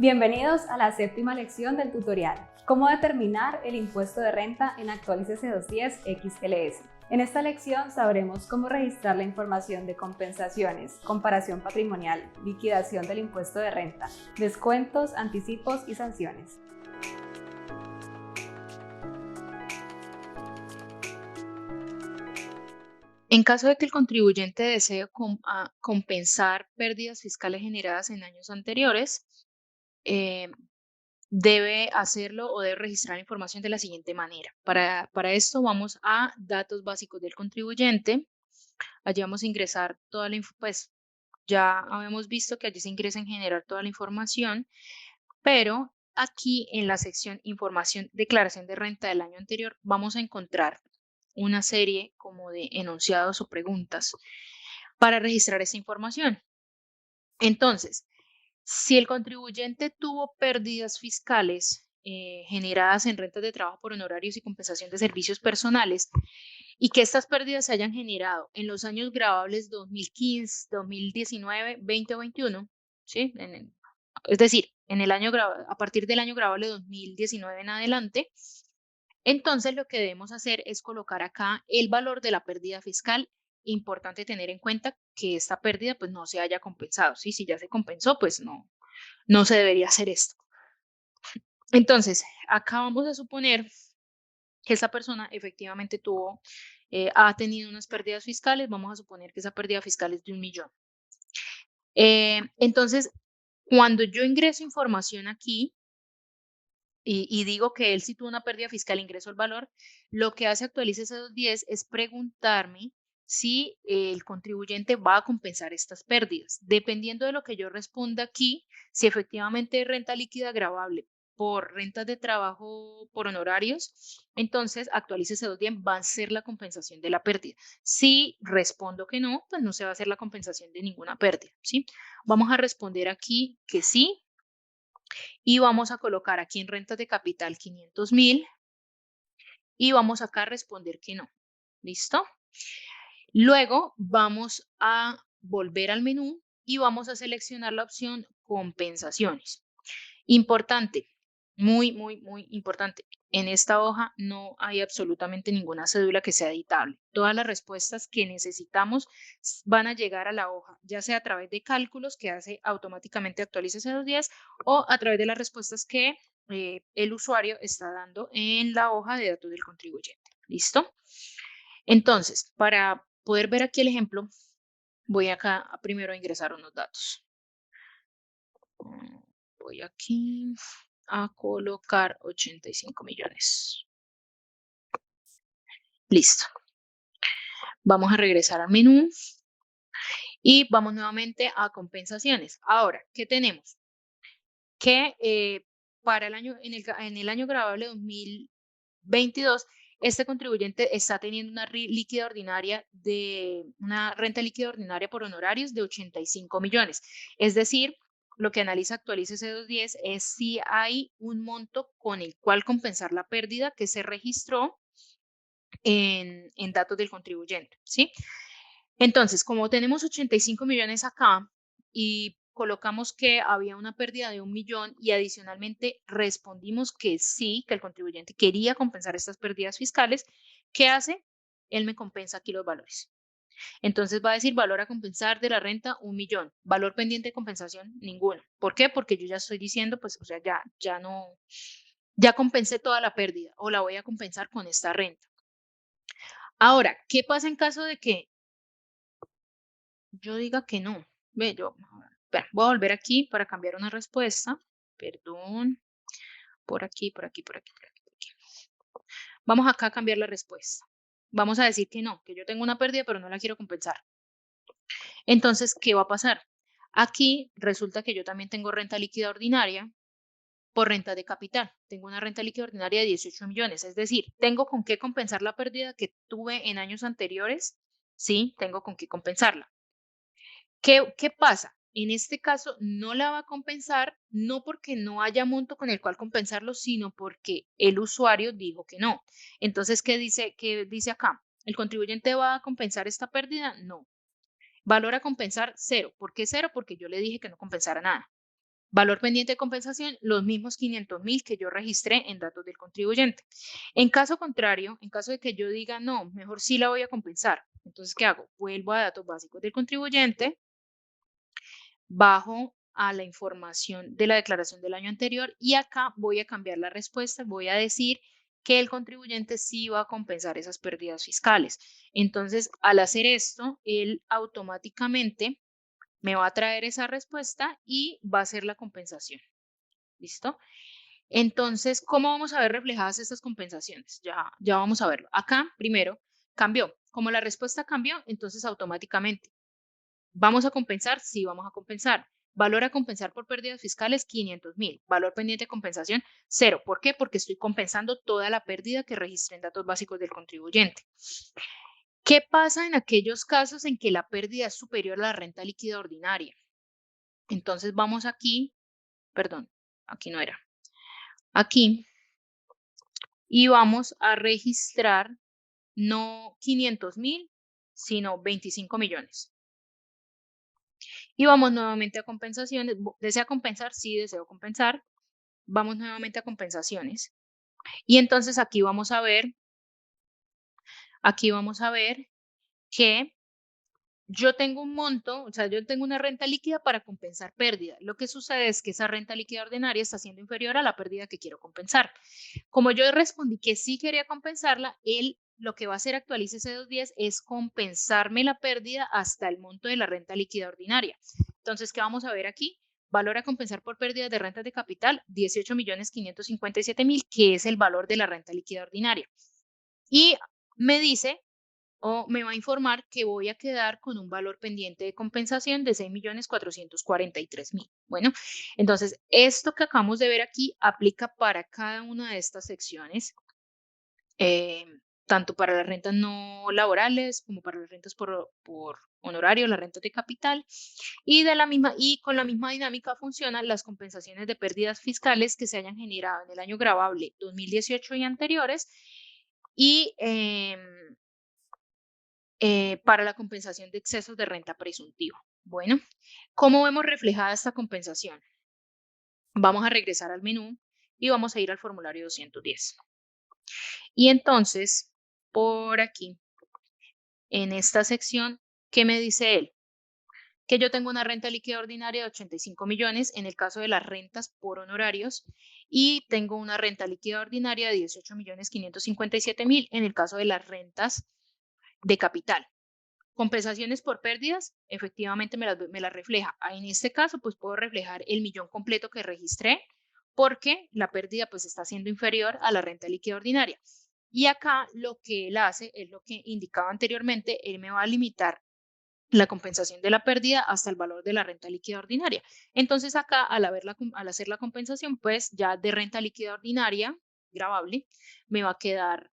Bienvenidos a la séptima lección del tutorial. ¿Cómo determinar el impuesto de renta en Actualícese 210 XLS? En esta lección sabremos cómo registrar la información de compensaciones, comparación patrimonial, liquidación del impuesto de renta, descuentos, anticipos y sanciones. En caso de que el contribuyente desee compensar pérdidas fiscales generadas en años anteriores, eh, debe hacerlo o debe registrar información de la siguiente manera. Para esto vamos a datos básicos del contribuyente. Allí vamos a ingresar toda la pues ya habíamos visto que allí se ingresa en generar toda la información, pero aquí en la sección información, declaración de renta del año anterior, vamos a encontrar una serie como de enunciados o preguntas para registrar esa información. Entonces, si el contribuyente tuvo pérdidas fiscales generadas en rentas de trabajo por honorarios y compensación de servicios personales y que estas pérdidas se hayan generado en los años grabables 2015, 2019, 20 o 21, ¿sí? Es decir, a partir del año grabable 2019 en adelante, entonces lo que debemos hacer es colocar acá el valor de la pérdida fiscal. Importante tener en cuenta que esta pérdida pues no se haya compensado, ¿sí? Si ya se compensó, pues no se debería hacer esto. Entonces, acá vamos a suponer que esa persona efectivamente ha tenido unas pérdidas fiscales, vamos a suponer que esa pérdida fiscal es de 1.000.000. Entonces, cuando yo ingreso información aquí, y digo que él sí tuvo una pérdida fiscal, ingreso el valor, lo que hace Actualice 210 es preguntarme si el contribuyente va a compensar estas pérdidas. Dependiendo de lo que yo responda aquí, si efectivamente es renta líquida gravable por rentas de trabajo por honorarios, entonces Actualice 210 va a hacer la compensación de la pérdida. Si respondo que no, pues no se va a hacer la compensación de ninguna pérdida, ¿sí? Vamos a responder aquí que sí, y vamos a colocar aquí en rentas de capital 500.000 y vamos acá a responder que no. ¿Listo? Luego vamos a volver al menú y vamos a seleccionar la opción compensaciones. Importante, muy importante. En esta hoja no hay absolutamente ninguna cédula que sea editable. Todas las respuestas que necesitamos van a llegar a la hoja, ya sea a través de cálculos que hace automáticamente Actualice C210 o a través de las respuestas que el usuario está dando en la hoja de datos del contribuyente. ¿Listo? Entonces, para poder ver aquí el ejemplo, voy acá a primero a ingresar unos datos. Voy aquí a colocar 85 millones. Listo. Vamos a regresar al menú y vamos nuevamente a compensaciones. Ahora, ¿qué tenemos? Que para en el año grabable 2022, este contribuyente está teniendo una renta líquida ordinaria por honorarios de 85 millones. Es decir, lo que analiza Actualice C210 es si hay un monto con el cual compensar la pérdida que se registró en datos del contribuyente, ¿sí? Entonces, como tenemos 85 millones acá y colocamos que había una pérdida de 1.000.000 y adicionalmente respondimos que sí, que el contribuyente quería compensar estas pérdidas fiscales, ¿qué hace? Él me compensa aquí los valores. Entonces va a decir valor a compensar de la renta 1.000.000, valor pendiente de compensación ninguno. ¿Por qué? Porque yo ya estoy diciendo, pues, o sea, ya no, ya compensé toda la pérdida o la voy a compensar con esta renta. Ahora, ¿qué pasa en caso de que yo diga que no? Ve, espera, voy a volver aquí para cambiar una respuesta. Perdón, por aquí, por aquí, por aquí, por aquí, por aquí. Vamos acá a cambiar la respuesta. Vamos a decir que no, que yo tengo una pérdida, pero no la quiero compensar. Entonces, ¿qué va a pasar? Aquí resulta que yo también tengo renta líquida ordinaria por renta de capital. Tengo una renta líquida ordinaria de 18 millones, es decir, tengo con qué compensar la pérdida que tuve en años anteriores. Sí, tengo con qué compensarla. ¿Qué pasa? En este caso no la va a compensar, no porque no haya monto con el cual compensarlo, sino porque el usuario dijo que no. Entonces, qué dice acá? ¿El contribuyente va a compensar esta pérdida? No. Valor a compensar cero. ¿Por qué cero? Porque yo le dije que no compensara nada. Valor pendiente de compensación, los mismos 500.000 que yo registré en datos del contribuyente. En caso contrario, en caso de que yo diga, no, mejor sí la voy a compensar, entonces, ¿qué hago? Vuelvo a datos básicos del contribuyente, bajo a la información de la declaración del año anterior y acá voy a cambiar la respuesta, voy a decir que el contribuyente sí va a compensar esas pérdidas fiscales. Entonces, al hacer esto, él automáticamente me va a traer esa respuesta y va a hacer la compensación. ¿Listo? Entonces, ¿cómo vamos a ver reflejadas estas compensaciones? Ya vamos a verlo. Acá, primero, cambió. Como la respuesta cambió, entonces automáticamente, ¿vamos a compensar? Sí, vamos a compensar. Valor a compensar por pérdidas fiscales, 500.000. Valor pendiente de compensación, 0. ¿Por qué? Porque estoy compensando toda la pérdida que registré en datos básicos del contribuyente. ¿Qué pasa en aquellos casos en que la pérdida es superior a la renta líquida ordinaria? Entonces vamos aquí, perdón, aquí no era. Aquí y vamos a registrar no 500.000, sino 25 millones. Y vamos nuevamente a compensaciones. ¿Desea compensar? Sí, deseo compensar. Vamos nuevamente a compensaciones. Y entonces aquí vamos a ver que yo tengo un monto, o sea, yo tengo una renta líquida para compensar pérdida. Lo que sucede es que esa renta líquida ordinaria está siendo inferior a la pérdida que quiero compensar. Como yo respondí que sí quería compensarla, él lo que va a hacer actualice ese 210 es compensarme la pérdida hasta el monto de la renta líquida ordinaria. Entonces, ¿qué vamos a ver aquí? Valor a compensar por pérdidas de rentas de capital, 18.557.000, que es el valor de la renta líquida ordinaria. Y me dice o me va a informar que voy a quedar con un valor pendiente de compensación de 6.443.000. Bueno, entonces esto que acabamos de ver aquí aplica para cada una de estas secciones, eh, tanto para las rentas no laborales como para las rentas por honorario, las rentas de capital, y con la misma dinámica funcionan las compensaciones de pérdidas fiscales que se hayan generado en el año gravable 2018 y anteriores, y para la compensación de excesos de renta presuntiva. Bueno, ¿cómo vemos reflejada esta compensación? Vamos a regresar al menú y vamos a ir al formulario 210. Y entonces, por aquí, en esta sección, ¿qué me dice él? Que yo tengo una renta líquida ordinaria de 85 millones en el caso de las rentas por honorarios y tengo una renta líquida ordinaria de 18.557.000 en el caso de las rentas de capital. Compensaciones por pérdidas, efectivamente me las refleja. En este caso, pues puedo reflejar el millón completo que registré porque la pérdida pues está siendo inferior a la renta líquida ordinaria. Y acá lo que él hace es lo que indicaba anteriormente, él me va a limitar la compensación de la pérdida hasta el valor de la renta líquida ordinaria. Entonces acá al hacer la compensación, pues ya de renta líquida ordinaria, gravable, me va a quedar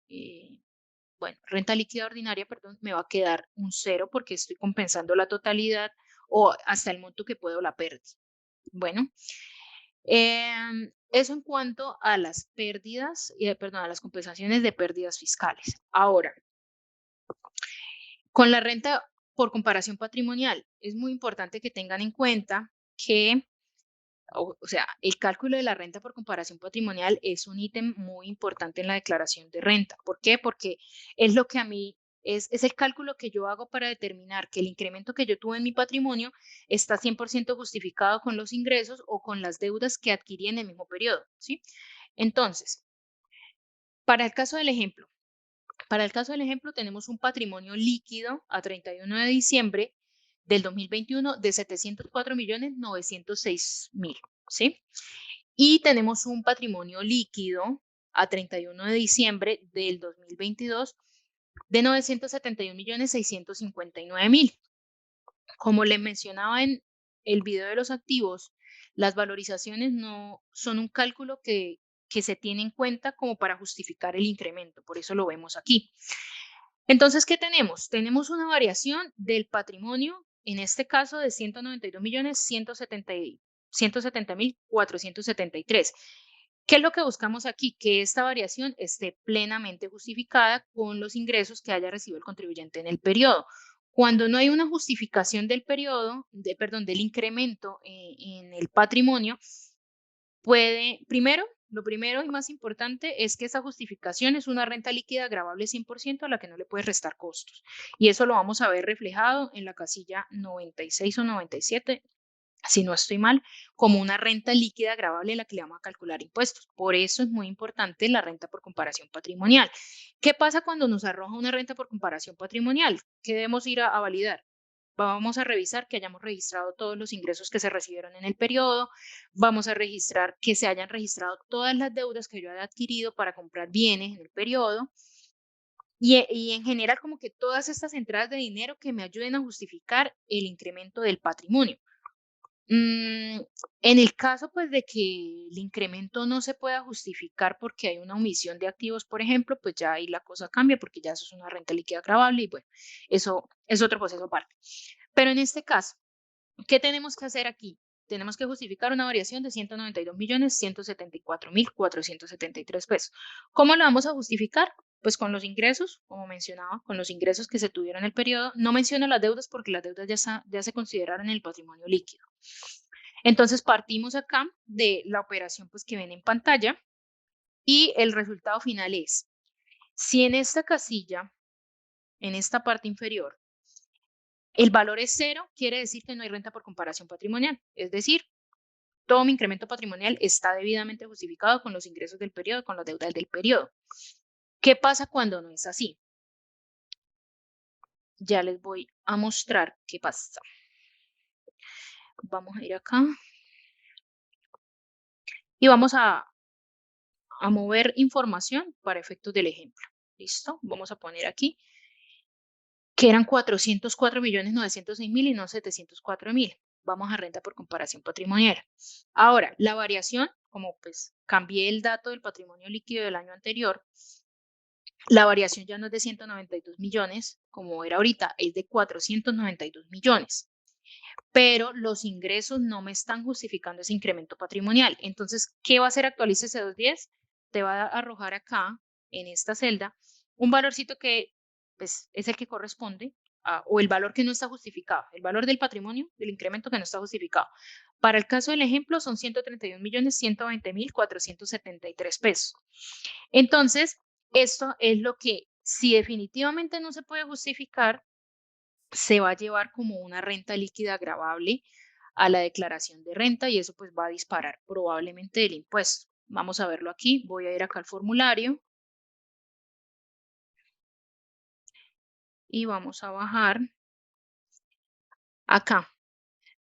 bueno, renta líquida ordinaria, perdón, me va a quedar un 0 porque estoy compensando la totalidad o hasta el monto que puedo la pérdida. Bueno, eso en cuanto a las pérdidas, perdón, a las compensaciones de pérdidas fiscales. Ahora, con la renta por comparación patrimonial, es muy importante que tengan en cuenta que o sea, el cálculo de la renta por comparación patrimonial es un ítem muy importante en la declaración de renta. ¿Por qué? Porque es lo que a mí es el cálculo que yo hago para determinar que el incremento que yo tuve en mi patrimonio está 100% justificado con los ingresos o con las deudas que adquirí en el mismo periodo, ¿sí? Entonces, para el caso del ejemplo, tenemos un patrimonio líquido a 31 de diciembre del 2021 de 704.906.000, ¿sí? Y tenemos un patrimonio líquido a 31 de diciembre del 2022 de 971.659.000. Como le mencionaba en el video de los activos, las valorizaciones no son un cálculo que se tiene en cuenta como para justificar el incremento, por eso lo vemos aquí. Entonces, ¿qué tenemos? Tenemos una variación del patrimonio, en este caso de 192.170.473. ¿Qué es lo que buscamos aquí? Que esta variación esté plenamente justificada con los ingresos que haya recibido el contribuyente en el periodo. Cuando no hay una justificación del del incremento en el patrimonio, lo primero y más importante es que esa justificación es una renta líquida gravable 100% a la que no le puedes restar costos. Y eso lo vamos a ver reflejado en la casilla 96 o 97, si no estoy mal, como una renta líquida gravable a la que le vamos a calcular impuestos. Por eso es muy importante la renta por comparación patrimonial. ¿Qué pasa cuando nos arroja una renta por comparación patrimonial? ¿Qué debemos ir a validar? Vamos a revisar que hayamos registrado todos los ingresos que se recibieron en el periodo. Vamos a registrar que se hayan registrado todas las deudas que yo haya adquirido para comprar bienes en el periodo. Y en general, como que todas estas entradas de dinero que me ayuden a justificar el incremento del patrimonio. En el caso, pues, de que el incremento no se pueda justificar porque hay una omisión de activos, por ejemplo, pues ya ahí la cosa cambia porque ya eso es una renta líquida gravable y bueno, eso es otro proceso aparte. Pero en este caso, ¿qué tenemos que hacer aquí? Tenemos que justificar una variación de 192.174.473 pesos. ¿Cómo lo vamos a justificar? Pues con los ingresos, como mencionaba, con los ingresos que se tuvieron en el periodo. No menciono las deudas porque las deudas ya se consideraron en el patrimonio líquido. Entonces partimos acá de la operación pues, que ven en pantalla y el resultado final es, si en esta casilla, en esta parte inferior, el valor es cero, quiere decir que no hay renta por comparación patrimonial. Es decir, todo mi incremento patrimonial está debidamente justificado con los ingresos del periodo, con las deudas del periodo. ¿Qué pasa cuando no es así? Ya les voy a mostrar qué pasa. Vamos a ir acá y vamos a mover información para efectos del ejemplo. ¿Listo? Vamos a poner aquí que eran 404.906.000 y no 704.000. Vamos a renta por comparación patrimonial. Ahora, la variación, como pues cambié el dato del patrimonio líquido del año anterior, la variación ya no es de 192 millones, como era ahorita, es de 492 millones. Pero los ingresos no me están justificando ese incremento patrimonial. Entonces, ¿qué va a hacer Actualícese 210? Te va a arrojar acá, en esta celda, un valorcito que pues, es el que corresponde o el valor que no está justificado, el valor del patrimonio, del incremento que no está justificado. Para el caso del ejemplo, son 131.120.473 pesos. Entonces, esto es lo que, si definitivamente no se puede justificar, se va a llevar como una renta líquida gravable a la declaración de renta y eso pues va a disparar probablemente el impuesto. Vamos a verlo aquí. Voy a ir acá al formulario y vamos a bajar acá.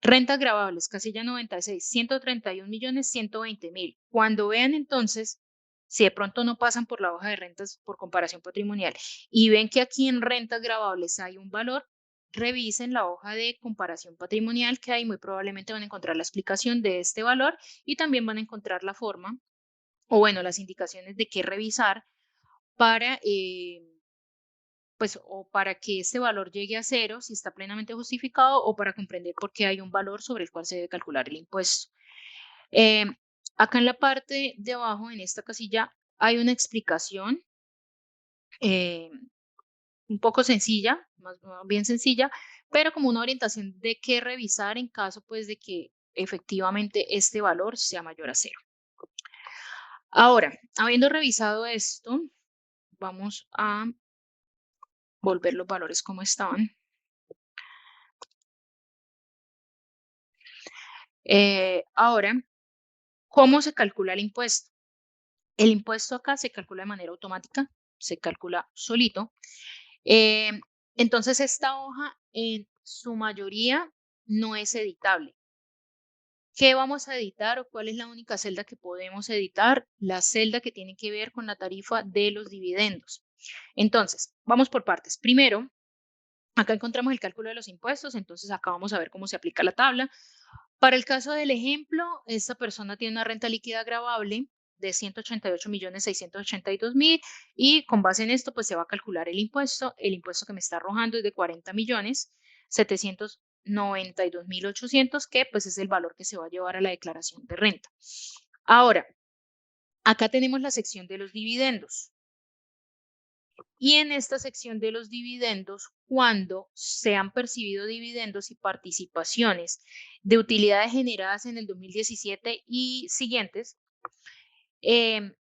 Rentas gravables, casilla 96, 131.120.000. Cuando vean entonces, si de pronto no pasan por la hoja de rentas por comparación patrimonial y ven que aquí en rentas gravables hay un valor, revisen la hoja de comparación patrimonial que hay, muy probablemente van a encontrar la explicación de este valor y también van a encontrar la forma o bueno, las indicaciones de qué revisar para pues o para que este valor llegue a cero si está plenamente justificado o para comprender por qué hay un valor sobre el cual se debe calcular el impuesto. Eh, Acá en la parte de abajo, en esta casilla, hay una explicación eh, un poco sencilla, más bien sencilla, pero como una orientación de qué revisar en caso pues de que efectivamente este valor sea mayor a cero. Ahora, habiendo revisado esto, vamos a volver los valores como estaban. Ahora, ¿cómo se calcula el impuesto? El impuesto acá se calcula de manera automática, se calcula solito. Eh, entonces, esta hoja en su mayoría no es editable. ¿Qué vamos a editar o cuál es la única celda que podemos editar? La celda que tiene que ver con la tarifa de los dividendos. Entonces, vamos por partes. Primero, acá encontramos el cálculo de los impuestos, entonces acá vamos a ver cómo se aplica la tabla. Para el caso del ejemplo, esta persona tiene una renta líquida gravable de 188.682.000 y con base en esto pues se va a calcular el impuesto. El impuesto que me está arrojando es de 40.792.800 que pues es el valor que se va a llevar a la declaración de renta. Ahora, acá tenemos la sección de los dividendos. Y en esta sección de los dividendos, cuando se han percibido dividendos y participaciones de utilidades generadas en el 2017 y siguientes, em,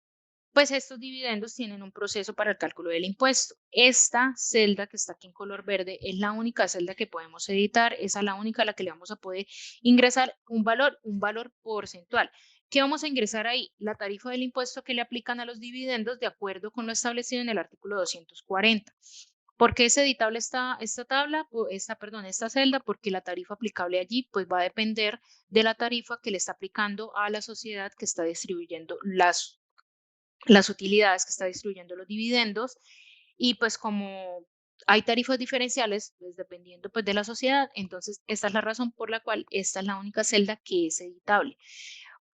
pues estos dividendos tienen un proceso para el cálculo del impuesto. Esta celda que está aquí en color verde es la única celda que podemos editar, esa es la única a la que le vamos a poder ingresar un valor porcentual. ¿Qué vamos a ingresar ahí? La tarifa del impuesto que le aplican a los dividendos de acuerdo con lo establecido en el artículo 240. ¿Por qué es editable esta tabla, esta celda? Porque la tarifa aplicable allí pues va a depender de la tarifa que le está aplicando a la sociedad que está distribuyendo las utilidades, que está distribuyendo los dividendos, y pues como hay tarifas diferenciales, pues dependiendo pues de la sociedad, entonces esta es la razón por la cual esta es la única celda que es editable.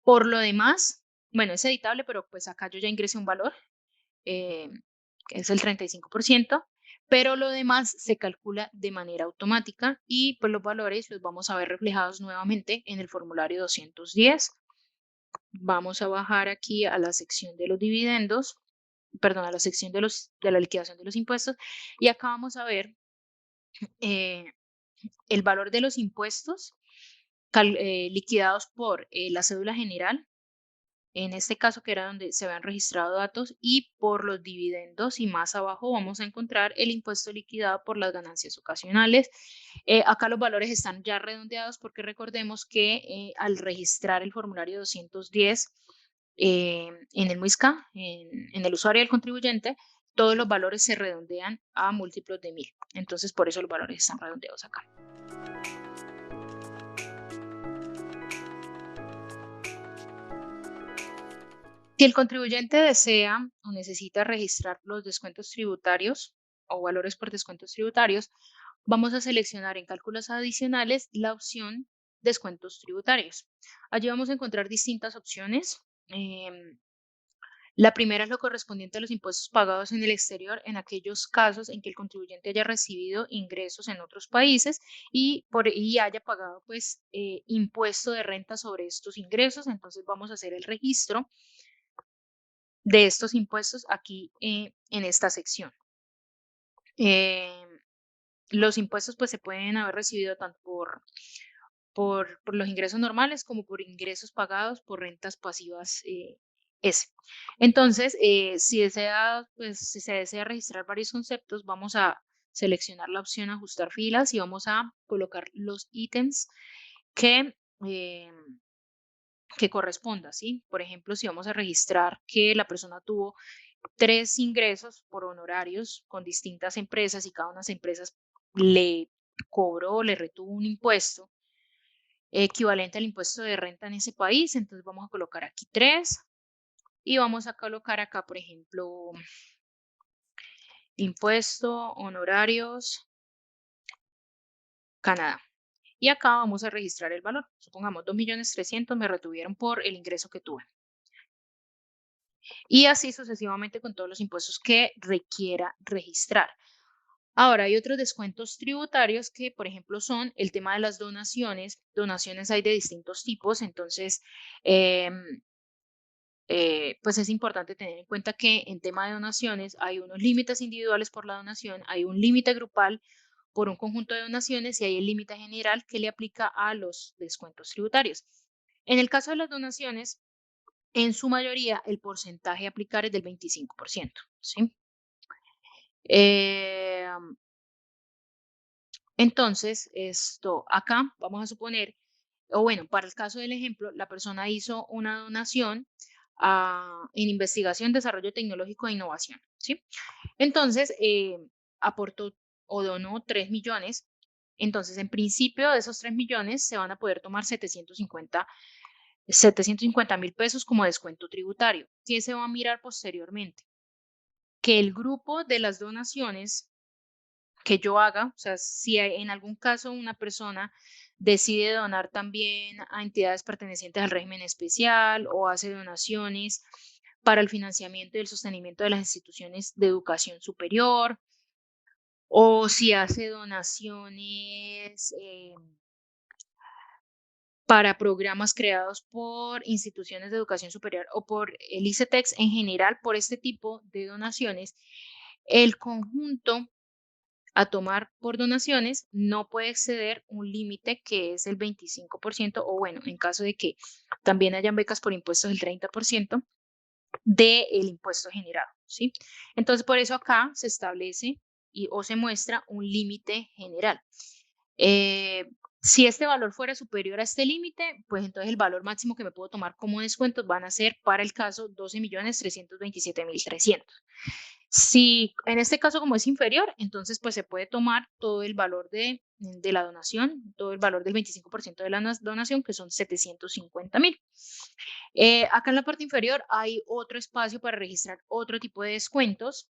Por lo demás, bueno, es editable, pero pues acá yo ya ingresé un valor, eh, que es el 35%, pero lo demás se calcula de manera automática y pues los valores los vamos a ver reflejados nuevamente en el formulario 210. Vamos a bajar aquí a la sección de los dividendos, perdón, a la sección de la liquidación de los impuestos, y acá vamos a ver eh, el valor de los impuestos liquidados por la cédula general, en este caso que era donde se habían registrado datos, y por los dividendos, y más abajo vamos a encontrar el impuesto liquidado por las ganancias ocasionales. Acá los valores están ya redondeados porque recordemos que al registrar el formulario 210 en el MUISCA, en el usuario del contribuyente, todos los valores se redondean a múltiplos de 1000. Entonces, por eso los valores están redondeados acá. Si el contribuyente desea o necesita registrar los descuentos tributarios o valores por descuentos tributarios, vamos a seleccionar en cálculos adicionales la opción descuentos tributarios. Allí vamos a encontrar distintas opciones. La primera es lo correspondiente a los impuestos pagados en el exterior en aquellos casos en que el contribuyente haya recibido ingresos en otros países y haya pagado pues impuesto de renta sobre estos ingresos. Entonces vamos a hacer el registro de estos impuestos aquí en esta sección. Eh, los impuestos pues se pueden haber recibido tanto por los ingresos normales como por ingresos pagados por rentas pasivas S. Entonces, si se desea registrar varios conceptos, vamos a seleccionar la opción ajustar filas y vamos a colocar los ítems que, eh, que corresponda, ¿sí? Por ejemplo, si vamos a registrar que la persona tuvo 3 ingresos por honorarios con distintas empresas y cada una de las empresas le cobró, le retuvo un impuesto equivalente al impuesto de renta en ese país. Entonces vamos a colocar aquí 3 y vamos a colocar acá, por ejemplo, impuesto, honorarios, Canadá. Y acá vamos a registrar el valor. Supongamos 2.300.000 me retuvieron por el ingreso que tuve. Y así sucesivamente con todos los impuestos que requiera registrar. Ahora, hay otros descuentos tributarios que, por ejemplo, son el tema de las donaciones. Donaciones hay de distintos tipos, entonces, pues es importante tener en cuenta que en tema de donaciones hay unos límites individuales por la donación, hay un límite grupal por un conjunto de donaciones y hay el límite general que le aplica a los descuentos tributarios. En el caso de las donaciones, en su mayoría el porcentaje a aplicar es del 25%, ¿sí? Eh, entonces, esto acá vamos a suponer, o bueno, para el caso del ejemplo, la persona hizo una donación en investigación, desarrollo tecnológico e innovación, ¿sí? Entonces, aportó o donó 3 millones. Entonces, en principio de esos 3 millones se van a poder tomar 750.000 pesos como descuento tributario. ¿Qué se va a mirar posteriormente? Que el grupo de las donaciones que yo haga, o sea, si en algún caso una persona decide donar también a entidades pertenecientes al régimen especial o hace donaciones para el financiamiento y el sostenimiento de las instituciones de educación superior, o si hace donaciones para programas creados por instituciones de educación superior o por el ICETEX en general, por este tipo de donaciones, El conjunto a tomar por donaciones no puede exceder un límite que es el 25%, o bueno, en caso de que también hayan becas por impuestos, el 30% del impuesto generado, ¿sí? Entonces, por eso acá se establece o se muestra un límite general. Eh, si este valor fuera superior a este límite, pues entonces el valor máximo que me puedo tomar como descuentos van a ser para el caso 12.327.300. Si en este caso como es inferior, entonces pues se puede tomar todo el valor de la donación, todo el valor del 25% de la donación, que son 750.000. Acá en la parte inferior hay otro espacio para registrar otro tipo de descuentos,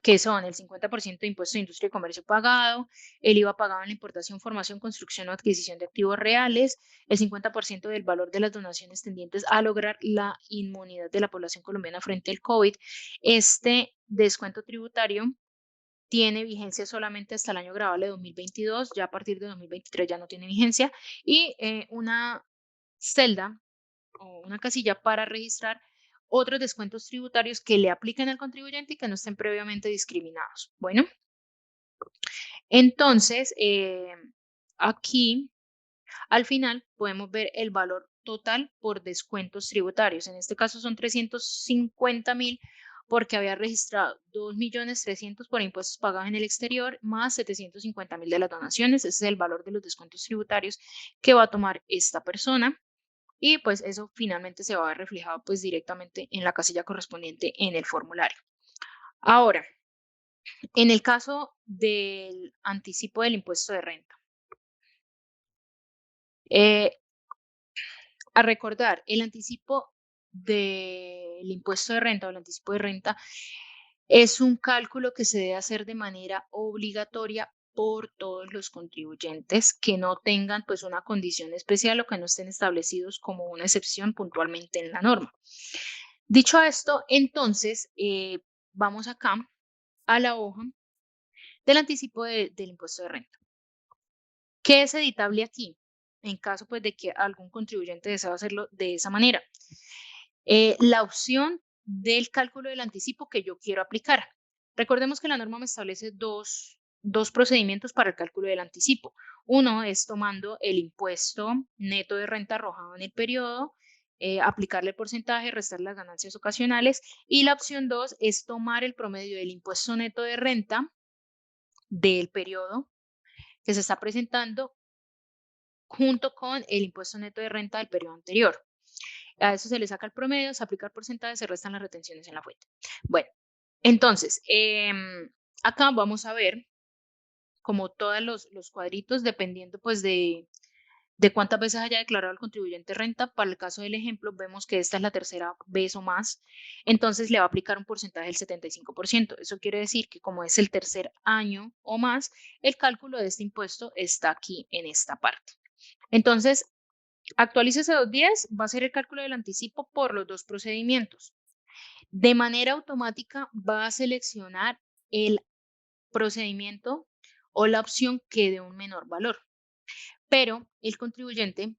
que son el 50% de impuesto de industria y comercio pagado, el IVA pagado en la importación, formación, construcción o adquisición de activos reales, el 50% del valor de las donaciones tendientes a lograr la inmunidad de la población colombiana frente al COVID. Este descuento tributario tiene vigencia solamente hasta el año grabable de 2022, ya a partir de 2023 ya no tiene vigencia, y una celda o una casilla para registrar otros descuentos tributarios que le apliquen al contribuyente y que no estén previamente discriminados. Bueno, entonces aquí al final podemos ver el valor total por descuentos tributarios. En este caso son 350.000 porque había registrado 2.300.000 por impuestos pagados en el exterior, más 750.000 de las donaciones. Ese es el valor de los descuentos tributarios que va a tomar esta persona. Y pues eso finalmente se va a ver reflejado pues directamente en la casilla correspondiente en el formulario. Ahora, en el caso del anticipo del impuesto de renta, eh, a recordar, el anticipo del impuesto de renta o el anticipo de renta es un cálculo que se debe hacer de manera obligatoria por todos los contribuyentes que no tengan pues una condición especial o que no estén establecidos como una excepción puntualmente en la norma. Dicho esto, entonces vamos acá a la hoja del anticipo del impuesto de renta. ¿Qué es editable aquí? En caso pues de que algún contribuyente desee hacerlo de esa manera. La opción del cálculo del anticipo que yo quiero aplicar. Recordemos que la norma me establece dos procedimientos para el cálculo del anticipo. Uno es tomando el impuesto neto de renta arrojado en el periodo, aplicarle el porcentaje, restar las ganancias ocasionales. Y la opción 2 es tomar el promedio del impuesto neto de renta del periodo que se está presentando junto con el impuesto neto de renta del periodo anterior. A eso se le saca el promedio, se aplica el porcentaje, se restan las retenciones en la fuente. Bueno, entonces, acá vamos a ver como todos los cuadritos, dependiendo pues de cuántas veces haya declarado el contribuyente renta. Para el caso del ejemplo, vemos que esta es la tercera vez o más, entonces le va a aplicar un porcentaje del 75%. Eso quiere decir que como es el tercer año o más, el cálculo de este impuesto está aquí en esta parte. Entonces, actualícese 210, va a ser el cálculo del anticipo por los dos procedimientos. De manera automática va a seleccionar el procedimiento o la opción que dé un menor valor. Pero el contribuyente,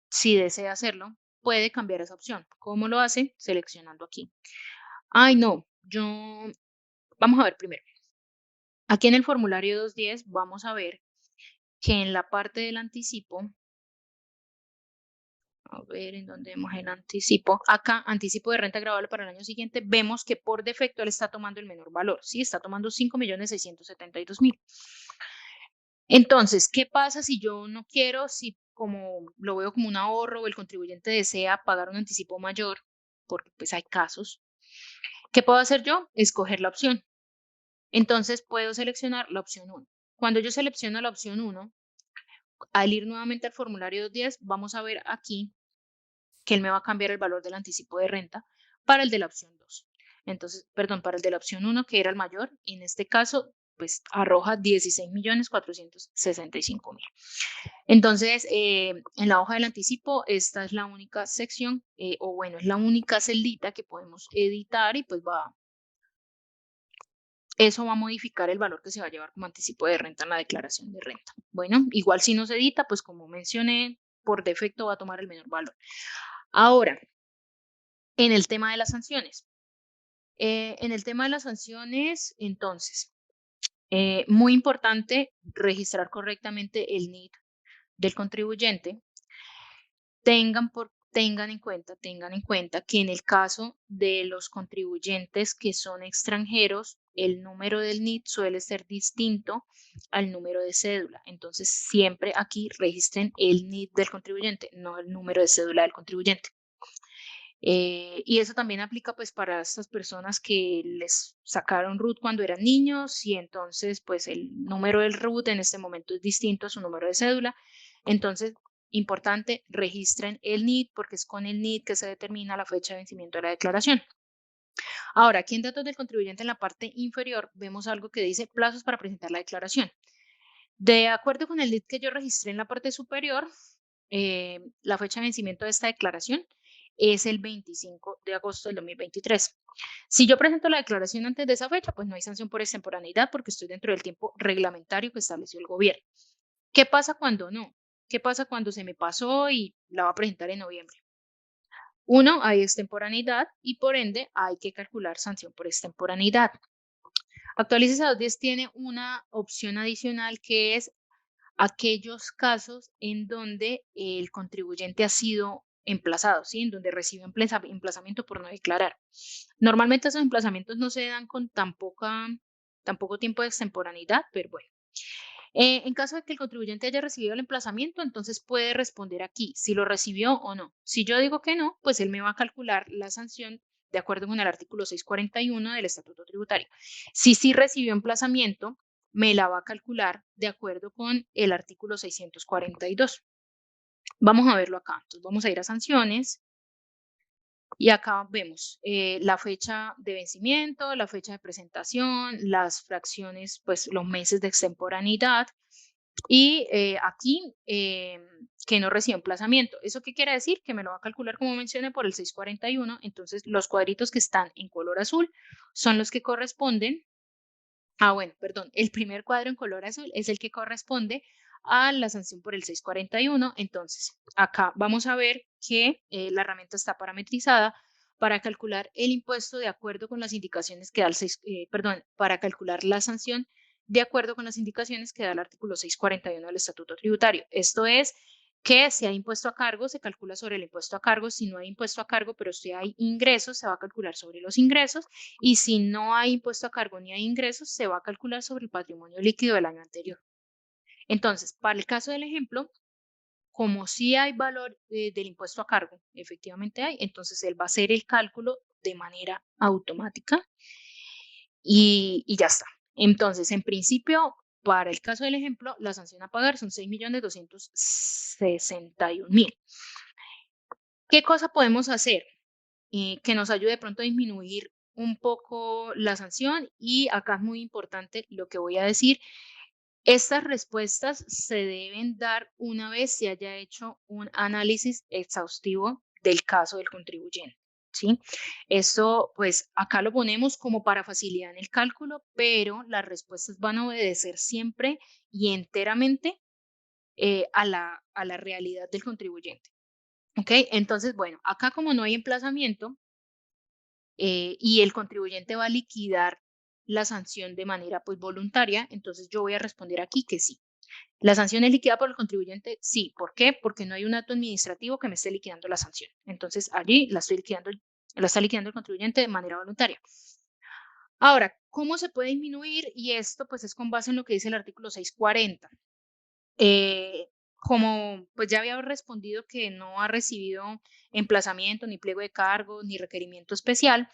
si desea hacerlo, puede cambiar esa opción. ¿Cómo lo hace? Seleccionando aquí. Ay, no, vamos a ver primero. Aquí en el formulario 210 vamos a ver que en la parte del anticipo, a ver en dónde vemos el anticipo. Acá, anticipo de renta grabable para el año siguiente, vemos que por defecto él está tomando el menor valor. Sí, está tomando 5.672.000. Entonces, ¿qué pasa si yo no quiero, si como lo veo como un ahorro o el contribuyente desea pagar un anticipo mayor, porque pues hay casos? ¿Qué puedo hacer yo? Escoger la opción. Entonces puedo seleccionar la opción 1. Cuando yo selecciono la opción 1, al ir nuevamente al formulario 210, vamos a ver aquí que él me va a cambiar el valor del anticipo de renta para el de la opción 2. Entonces, perdón, para el de la opción 1, que era el mayor, y en este caso, pues arroja 16.465.000. Entonces, en la hoja del anticipo, esta es la única sección, o bueno, es la única celdita que podemos editar y pues eso va a modificar el valor que se va a llevar como anticipo de renta en la declaración de renta. Bueno, igual si no se edita, pues como mencioné, por defecto va a tomar el menor valor. Ahora, en el tema de las sanciones. En el tema de las sanciones, entonces, muy importante registrar correctamente el NID del contribuyente. Tengan en cuenta que en el caso de los contribuyentes que son extranjeros, el número del NID suele ser distinto al número de cédula. Entonces, siempre aquí registren el NID del contribuyente, no el número de cédula del contribuyente. Y eso también aplica pues para estas personas que les sacaron RUT cuando eran niños y entonces pues el número del RUT en este momento es distinto a su número de cédula. Entonces, importante, registren el NID porque es con el NID que se determina la fecha de vencimiento de la declaración. Ahora, aquí en datos del contribuyente en la parte inferior vemos algo que dice plazos para presentar la declaración. De acuerdo con el NID que yo registré en la parte superior, la fecha de vencimiento de esta declaración es el 25 de agosto del 2023. Si yo presento la declaración antes de esa fecha, pues no hay sanción por extemporaneidad porque estoy dentro del tiempo reglamentario que estableció el gobierno. ¿Qué pasa cuando no? ¿Qué pasa cuando se me pasó y la va a presentar en noviembre? Uno, hay extemporaneidad y por ende hay que calcular sanción por extemporaneidad. Actualices a 2.10 tiene una opción adicional que es aquellos casos en donde el contribuyente ha sido emplazado, ¿sí? En donde recibe emplazamiento por no declarar. Normalmente esos emplazamientos no se dan con tan poco tiempo de extemporaneidad, pero bueno. En caso de que el contribuyente haya recibido el emplazamiento, entonces puede responder aquí si lo recibió o no. Si yo digo que no, pues él me va a calcular la sanción de acuerdo con el artículo 641 del Estatuto Tributario. Si sí recibió emplazamiento, me la va a calcular de acuerdo con el artículo 642. Vamos a verlo acá. Entonces vamos a ir a sanciones y acá vemos la fecha de vencimiento, la fecha de presentación, las fracciones, pues los meses de extemporaneidad y aquí que no recibe emplazamiento. ¿Eso qué quiere decir? Que me lo va a calcular como mencioné por el 641. Entonces los cuadritos que están en color azul son los que corresponden. Bueno, perdón, el primer cuadro en color azul es el que corresponde a la sanción por el 641. Entonces, acá vamos a ver que la herramienta está parametrizada para calcular el impuesto de acuerdo con las indicaciones que da el 6, perdón, para calcular la sanción de acuerdo con las indicaciones que da el artículo 641 del Estatuto Tributario. Esto es que si hay impuesto a cargo, se calcula sobre el impuesto a cargo. Si no hay impuesto a cargo, pero si hay ingresos, se va a calcular sobre los ingresos. Y si no hay impuesto a cargo ni hay ingresos, se va a calcular sobre el patrimonio líquido del año anterior. Entonces, para el caso del ejemplo, como sí hay valor del impuesto a cargo, efectivamente hay, entonces él va a hacer el cálculo de manera automática y ya está. Entonces, en principio, para el caso del ejemplo, la sanción a pagar son 6.261.000. ¿Qué cosa podemos hacer que nos ayude de pronto a disminuir un poco la sanción? Y acá es muy importante lo que voy a decir. Estas respuestas se deben dar una vez se haya hecho un análisis exhaustivo del caso del contribuyente. ¿Sí? Esto, pues acá lo ponemos como para facilidad en el cálculo, pero las respuestas van a obedecer siempre y enteramente a la realidad del contribuyente. ¿Ok? Entonces, bueno, acá como no hay emplazamiento y el contribuyente va a liquidar la sanción de manera pues voluntaria, entonces yo voy a responder aquí que sí. ¿La sanción es liquidada por el contribuyente? Sí. ¿Por qué? Porque no hay un acto administrativo que me esté liquidando la sanción. Entonces allí la está liquidando el contribuyente de manera voluntaria. Ahora, ¿cómo se puede disminuir? Y esto pues es con base en lo que dice el artículo 640. Como pues ya había respondido que no ha recibido emplazamiento, ni pliego de cargo, ni requerimiento especial,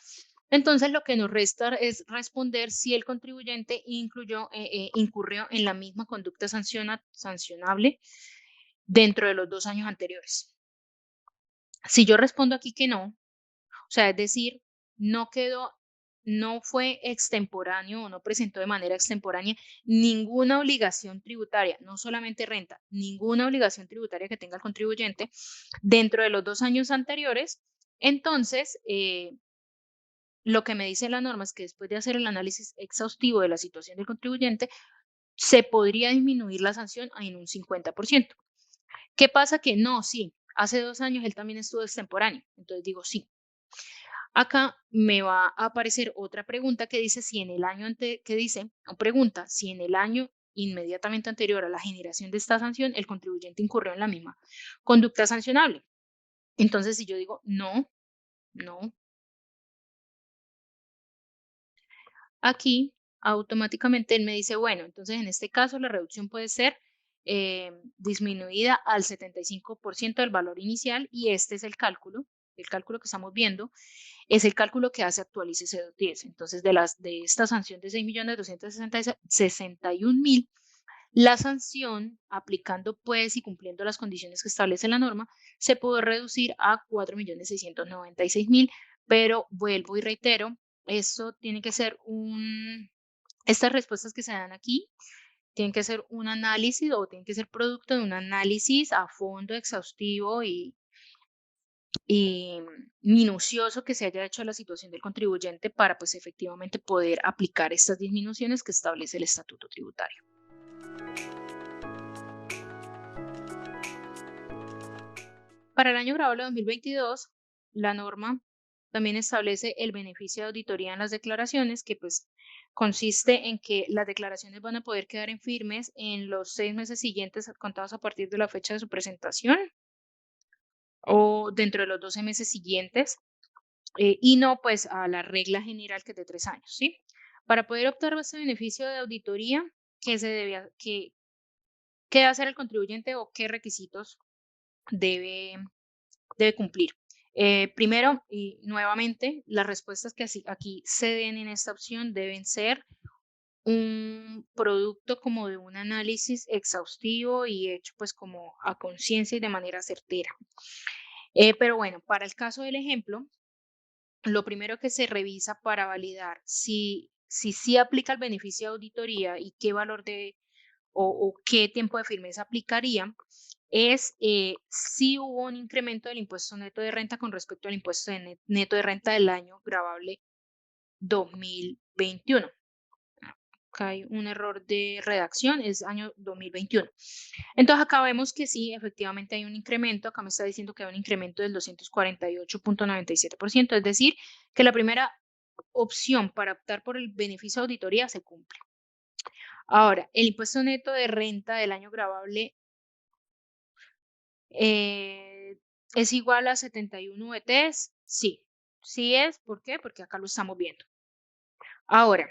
entonces lo que nos resta es responder si el contribuyente incurrió en la misma conducta sancionable dentro de los 2 años anteriores. Si yo respondo aquí que no, o sea, es decir, no quedó, no fue extemporáneo o no presentó de manera extemporánea ninguna obligación tributaria, no solamente renta, ninguna obligación tributaria que tenga el contribuyente dentro de los 2 años anteriores, entonces lo que me dice la norma es que después de hacer el análisis exhaustivo de la situación del contribuyente, se podría disminuir la sanción en un 50%. ¿Qué pasa? Que no, sí, hace 2 años él también estuvo extemporáneo, entonces digo sí. Acá me va a aparecer otra pregunta que dice si en el año que dice, o pregunta si en el año inmediatamente anterior a la generación de esta sanción el contribuyente incurrió en la misma conducta sancionable. Entonces, si yo digo no, no, aquí automáticamente él me dice, bueno, entonces en este caso la reducción puede ser disminuida al 75% del valor inicial y este es el cálculo que estamos viendo es el cálculo que hace Actualice C210. Entonces, de esta sanción de 6.261.000, la sanción, aplicando pues y cumpliendo las condiciones que establece la norma, se pudo reducir a 4.696.000, pero vuelvo y reitero, esto tiene que ser estas respuestas que se dan aquí tienen que ser un análisis o tienen que ser producto de un análisis a fondo, exhaustivo y minucioso que se haya hecho a la situación del contribuyente para pues efectivamente poder aplicar estas disminuciones que establece el estatuto tributario. Para el año grabable 2022, la norma también establece el beneficio de auditoría en las declaraciones, que pues consiste en que las declaraciones van a poder quedar en firmes en los 6 meses siguientes contados a partir de la fecha de su presentación o dentro de los 12 meses siguientes y no pues a la regla general que es de 3 años, ¿sí? Para poder optar a este beneficio de auditoría, ¿qué se debe, qué debe hacer el contribuyente o qué requisitos debe, debe cumplir? Primero, y nuevamente, las respuestas que aquí se den en esta opción deben ser un producto como de un análisis exhaustivo y hecho pues como a conciencia y de manera certera. Pero bueno, para el caso del ejemplo, lo primero que se revisa para validar si sí aplica el beneficio de auditoría y qué valor de o qué tiempo de firmeza aplicaría es si hubo un incremento del impuesto neto de renta con respecto al impuesto neto de renta del año gravable 2021. Acá hay un error de redacción, es año 2021. Entonces acá vemos que sí, efectivamente hay un incremento, acá me está diciendo que hay un incremento del 248.97%, es decir, que la primera opción para optar por el beneficio de auditoría se cumple. Ahora, el impuesto neto de renta del año gravable es igual a 71 VTs, sí, sí es, ¿por qué? Porque acá lo estamos viendo. Ahora,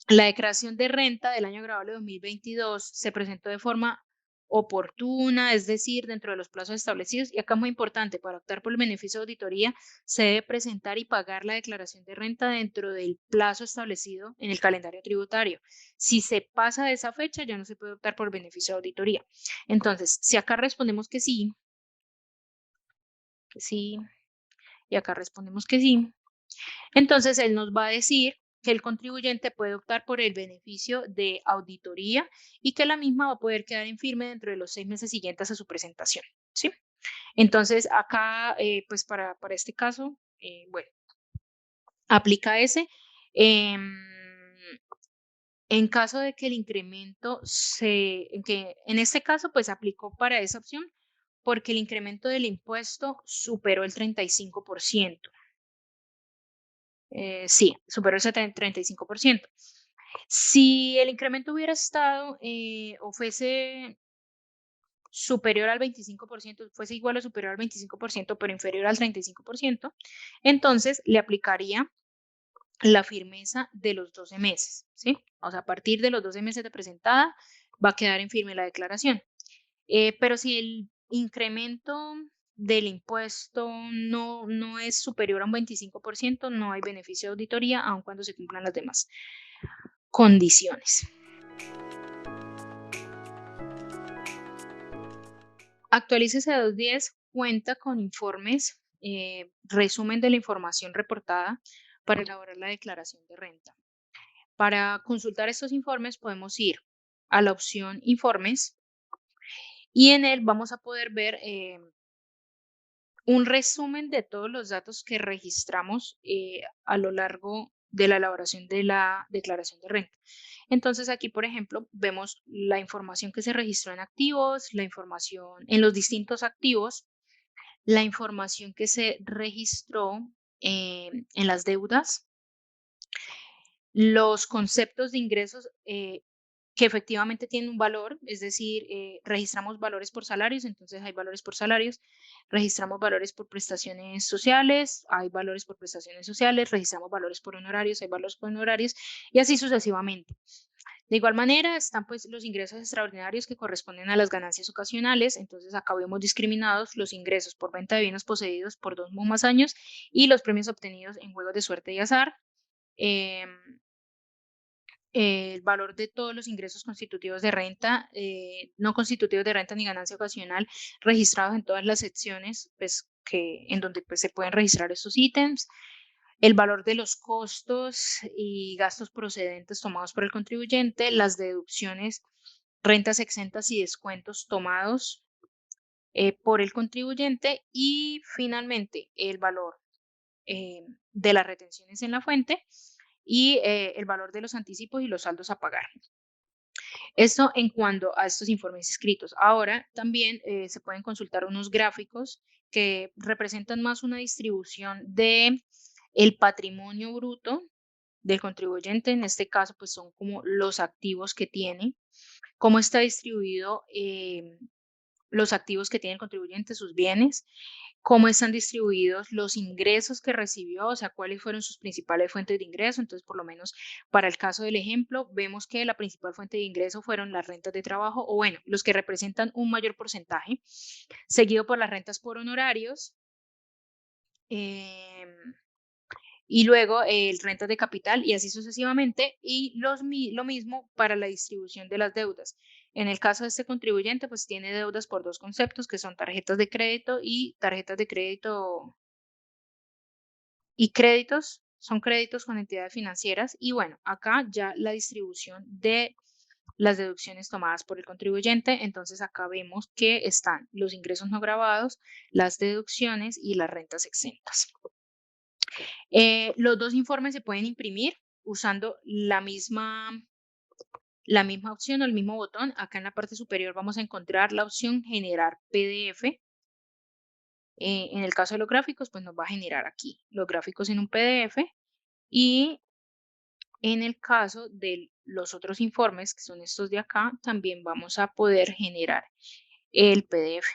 la declaración de renta del año gravable 2022 se presentó de forma oportuna, es decir, dentro de los plazos establecidos. Y acá muy importante, para optar por el beneficio de auditoría, se debe presentar y pagar la declaración de renta dentro del plazo establecido en el calendario tributario. Si se pasa de esa fecha, ya no se puede optar por beneficio de auditoría. Entonces, si acá respondemos que sí, y acá respondemos que sí, entonces, él nos va a decir que el contribuyente puede optar por el beneficio de auditoría y que la misma va a poder quedar en firme dentro de los 6 meses siguientes a su presentación, ¿sí? Entonces, acá, pues para este caso, bueno, aplica ese. Em, en caso de que el incremento en este caso, pues aplicó para esa opción porque el incremento del impuesto superó el 35%. Sí, superó ese 35%. Si el incremento hubiera estado o fuese superior al 25%, fuese igual o superior al 25%, pero inferior al 35%, entonces le aplicaría la firmeza de los 12 meses, ¿sí? O sea, a partir de los 12 meses de presentada va a quedar en firme la declaración. Pero si el incremento del impuesto no es superior a un 25%, no hay beneficio de auditoría, aun cuando se cumplan las demás condiciones. Actualice C210 cuenta con informes, resumen de la información reportada para elaborar la declaración de renta. Para consultar estos informes podemos ir a la opción Informes y en él vamos a poder ver un resumen de todos los datos que registramos a lo largo de la elaboración de la declaración de renta. Entonces aquí, por ejemplo, vemos la información que se registró en activos, la información en los distintos activos, la información que se registró en las deudas, los conceptos de ingresos que efectivamente tienen un valor, es decir, registramos valores por salarios, entonces hay valores por salarios, registramos valores por prestaciones sociales, hay valores por prestaciones sociales, registramos valores por honorarios, hay valores por honorarios, y así sucesivamente. De igual manera están pues los ingresos extraordinarios que corresponden a las ganancias ocasionales, entonces acá vemos discriminados los ingresos por venta de bienes poseídos por 2 o más años y los premios obtenidos en juegos de suerte y azar. Em, el valor de todos los ingresos constitutivos de renta, no constitutivos de renta ni ganancia ocasional, registrados en todas las secciones, pues, en donde pues, se pueden registrar estos ítems, el valor de los costos y gastos procedentes tomados por el contribuyente, las deducciones, rentas exentas y descuentos tomados por el contribuyente y finalmente el valor de las retenciones en la fuente y el valor de los anticipos y los saldos a pagar. Esto en cuanto a estos informes escritos. Ahora también se pueden consultar unos gráficos que representan más una distribución de el patrimonio bruto del contribuyente. En este caso, pues son como los activos que tiene, cómo está distribuido los activos que tiene el contribuyente, sus bienes, cómo están distribuidos los ingresos que recibió, o sea, cuáles fueron sus principales fuentes de ingreso. Entonces, por lo menos para el caso del ejemplo, vemos que la principal fuente de ingreso fueron las rentas de trabajo, o bueno, los que representan un mayor porcentaje, seguido por las rentas por honorarios. em, y luego el rentas de capital y así sucesivamente, y lo mismo para la distribución de las deudas. En el caso de este contribuyente, pues tiene deudas por dos conceptos, que son tarjetas de crédito y tarjetas de crédito y créditos, son créditos con entidades financieras. Y bueno, acá ya la distribución de las deducciones tomadas por el contribuyente. Entonces acá vemos que están los ingresos no grabados, las deducciones y las rentas exentas. Los dos informes se pueden imprimir usando la misma opción o el mismo botón. Acá en la parte superior vamos a encontrar la opción generar PDF. En el caso de los gráficos, pues nos va a generar aquí los gráficos en un PDF. Y en el caso de los otros informes, que son estos de acá, también vamos a poder generar el PDF.